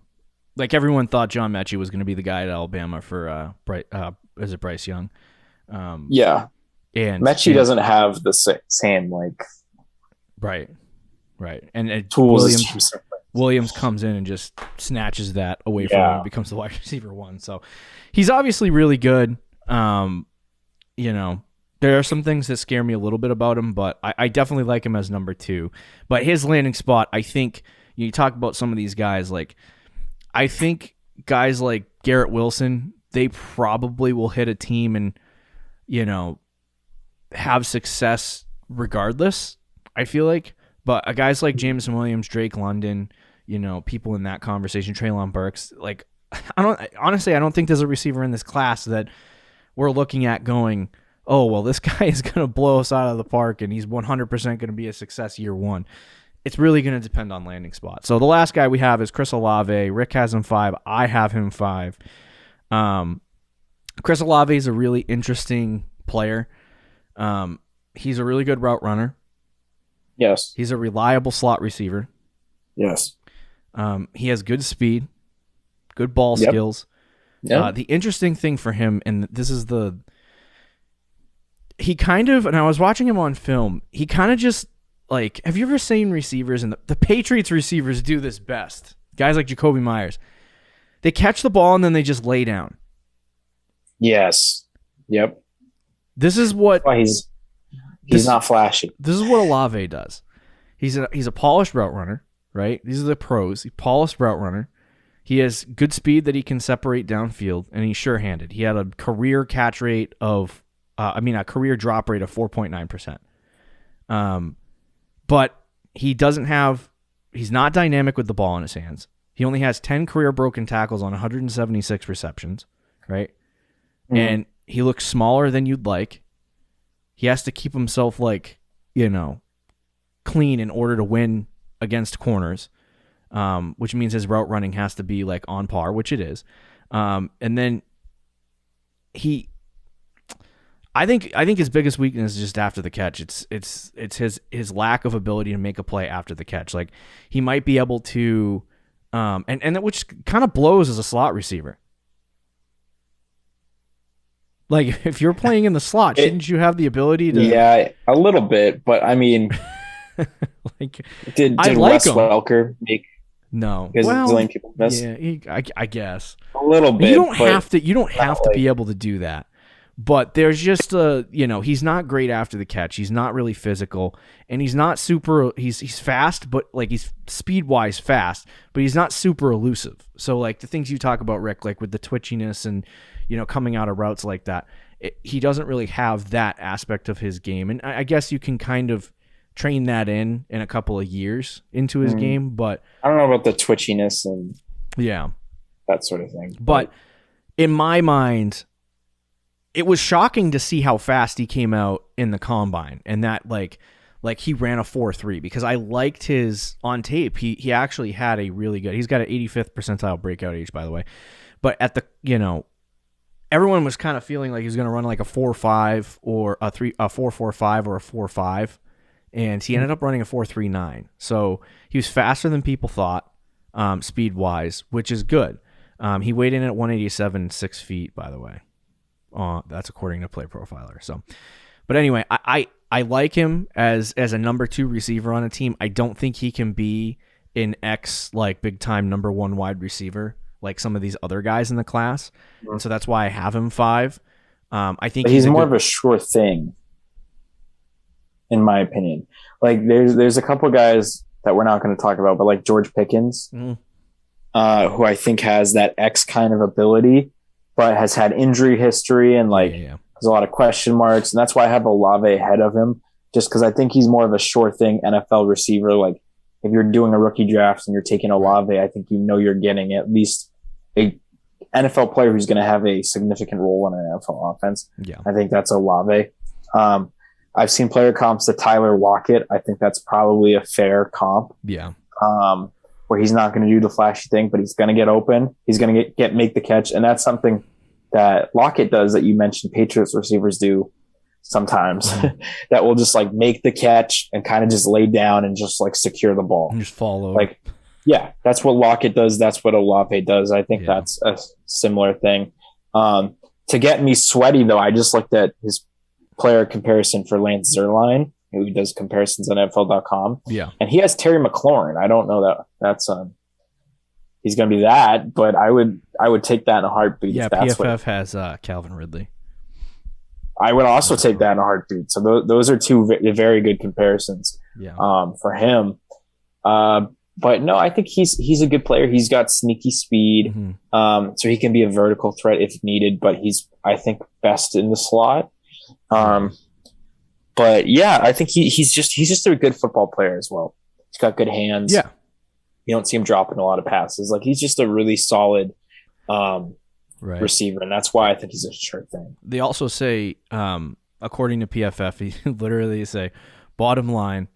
Speaker 2: Like everyone thought John Mechie was going to be the guy at Alabama for Bryce Young. And
Speaker 3: Mechie doesn't have the same like
Speaker 2: right. And
Speaker 3: tools.
Speaker 2: Williams comes in and just snatches that away from him and becomes the wide receiver 1. So he's obviously really good. There are some things that scare me a little bit about him, but I definitely like him as number 2. But his landing spot, I think, you talk about some of these guys, like I think guys like Garrett Wilson, they probably will hit a team and, have success regardless, I feel like. But guys like Jameson Williams, Drake London, people in that conversation, Treylon Burks, like I don't think there's a receiver in this class that we're looking at going, oh, well, this guy is going to blow us out of the park and he's 100% going to be a success year 1. It's really going to depend on landing spot. So the last guy we have is Chris Olave. Rick has him 5. I have him 5. Chris Olave is a really interesting player. He's a really good route runner.
Speaker 3: Yes.
Speaker 2: He's a reliable slot receiver.
Speaker 3: Yes.
Speaker 2: He has good speed, good ball skills. Yep. The interesting thing for him, and this is and I was watching him on film, he kind of just, like, have you ever seen receivers, and the Patriots receivers do this best, guys like Jacoby Myers, they catch the ball and then they just lay down.
Speaker 3: Yes. Yep.
Speaker 2: This is what
Speaker 3: Why he's not flashy.
Speaker 2: This is what Olave does. He's a polished route runner, right? These are the pros. He's a polished route runner. He has good speed that he can separate downfield, and he's sure-handed. He had a career catch rate of, a career drop rate of 4.9%. But he's not dynamic with the ball in his hands. He only has 10 career broken tackles on 176 receptions, right? Mm-hmm. And he looks smaller than you'd like. He has to keep himself clean in order to win against corners, which means his route running has to be like on par, which it is. And then I think his biggest weakness is just after the catch. It's his lack of ability to make a play after the catch. Like he might be able to, and which kind of blows as a slot receiver. Like if you're playing in the slot, shouldn't you have the ability to?
Speaker 3: Yeah, a little bit, but I mean, did Wes Welker make?
Speaker 2: No,
Speaker 3: well, people miss?
Speaker 2: Yeah, I guess
Speaker 3: a little bit.
Speaker 2: You don't have to. You don't have to be able to do that. But there's just he's not great after the catch. He's not really physical, and he's not super. He's fast, but like he's speed wise fast, but he's not super elusive. So like the things you talk about, Rick, like with the twitchiness and coming out of routes like that, he doesn't really have that aspect of his game. And I guess you can kind of train that in a couple of years into his game, but
Speaker 3: I don't know about the twitchiness and that sort of thing.
Speaker 2: But in my mind, it was shocking to see how fast he came out in the combine, and that like he ran a 4.3 because I liked his on tape. He actually had a really good. He's got an 85th percentile breakout age, by the way. But at the everyone was kind of feeling like he was going to run like a 4.5 or a 4.45 or a 4.5, and he ended up running a 4.39. So he was faster than people thought, speed wise, which is good. He weighed in at 187, 6 feet, by the way. That's according to Play Profiler. So, but anyway, I like him as a number 2 receiver on a team. I don't think he can be an big time number 1 wide receiver like some of these other guys in the class. And so that's why I have him 5. I think
Speaker 3: he's more of a sure thing, in my opinion. Like there's a couple guys that we're not going to talk about, but like George Pickens, who I think has that X kind of ability, but has had injury history and there's a lot of question marks. And that's why I have Olave ahead of him, just because I think he's more of a sure thing NFL receiver. Like if you're doing a rookie draft and you're taking Olave, I think you're getting at least a NFL player who's going to have a significant role in an NFL offense. Yeah. I think that's Olave. I've seen player comps to Tyler Lockett. I think that's probably a fair comp.
Speaker 2: Yeah.
Speaker 3: Where he's not going to do the flashy thing, but he's going to get open. He's going to make the catch. And that's something that Lockett does that you mentioned Patriots receivers do sometimes that will just like make the catch and kind of just lay down and just like secure the ball.
Speaker 2: And just fall over.
Speaker 3: Like, yeah, that's what Lockett does. That's what Olave does. I think that's a similar thing. To get me sweaty though, I just looked at his player comparison for Lance Zierlein, who does comparisons on NFL.com.
Speaker 2: Yeah.
Speaker 3: And he has Terry McLaurin. I don't know that's he's going to be that, but I would take that in a heartbeat.
Speaker 2: Yeah, PFF has Calvin Ridley.
Speaker 3: I would also take that in a heartbeat. So those are two very good comparisons for him. But no, I think he's a good player. He's got sneaky speed, so he can be a vertical threat if needed, but he's, I think, best in the slot. But yeah, I think he's just a good football player as well. He's got good hands.
Speaker 2: Yeah.
Speaker 3: You don't see him dropping a lot of passes. Like he's just a really solid receiver, and that's why I think he's a sure thing.
Speaker 2: They also say, according to PFF, he literally say, bottom line,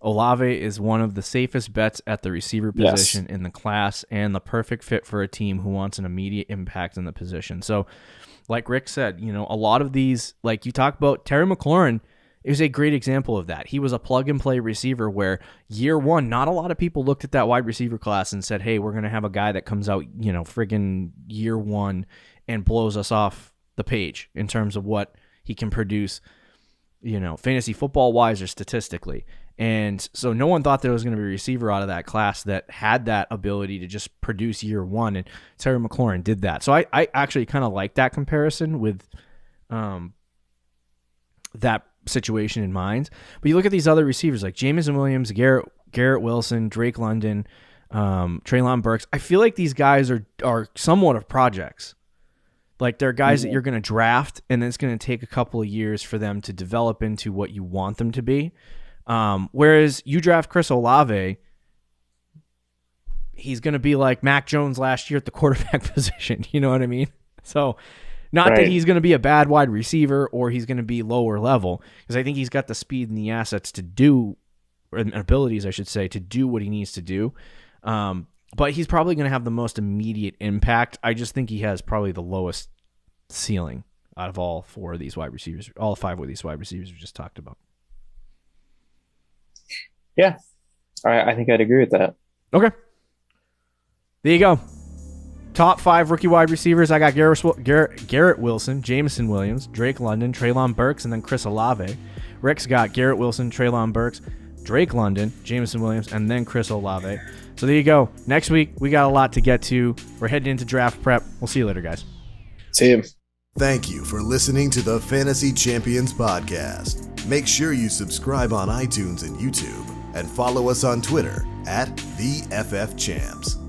Speaker 2: Olave is one of the safest bets at the receiver position in the class and the perfect fit for a team who wants an immediate impact in the position. So, like Rick said, a lot of these, like you talk about Terry McLaurin, is a great example of that. He was a plug-and-play receiver where year one, not a lot of people looked at that wide receiver class and said, hey, we're going to have a guy that comes out, friggin' year one and blows us off the page in terms of what he can produce, fantasy football-wise or statistically. And so no one thought there was going to be a receiver out of that class that had that ability to just produce year one, and Terry McLaurin did that. So I actually kind of like that comparison with that situation in mind. But you look at these other receivers like Jameson Williams, Garrett Wilson, Drake London, Treylon Burks. I feel like these guys are somewhat of projects. Like they're guys that you're going to draft, and it's going to take a couple of years for them to develop into what you want them to be. Whereas you draft Chris Olave, he's going to be like Mac Jones last year at the quarterback position. You know what I mean? So not that he's going to be a bad wide receiver or he's going to be lower level, because I think he's got the speed and the assets to do, or abilities, I should say, to do what he needs to do. But he's probably going to have the most immediate impact. I just think he has probably the lowest ceiling out of all four of these wide receivers, all five of these wide receivers we just talked about.
Speaker 3: Yeah, I think I'd agree with that.
Speaker 2: Okay. There you go. Top 5 rookie wide receivers. I got Garrett Wilson, Jameson Williams, Drake London, Treylon Burks, and then Chris Olave. Rick's got Garrett Wilson, Treylon Burks, Drake London, Jameson Williams, and then Chris Olave. So there you go. Next week, we got a lot to get to. We're heading into draft prep. We'll see you later, guys.
Speaker 3: See you.
Speaker 1: Thank you for listening to the Fantasy Champions Podcast. Make sure you subscribe on iTunes and YouTube, and follow us on Twitter @TheFFChamps.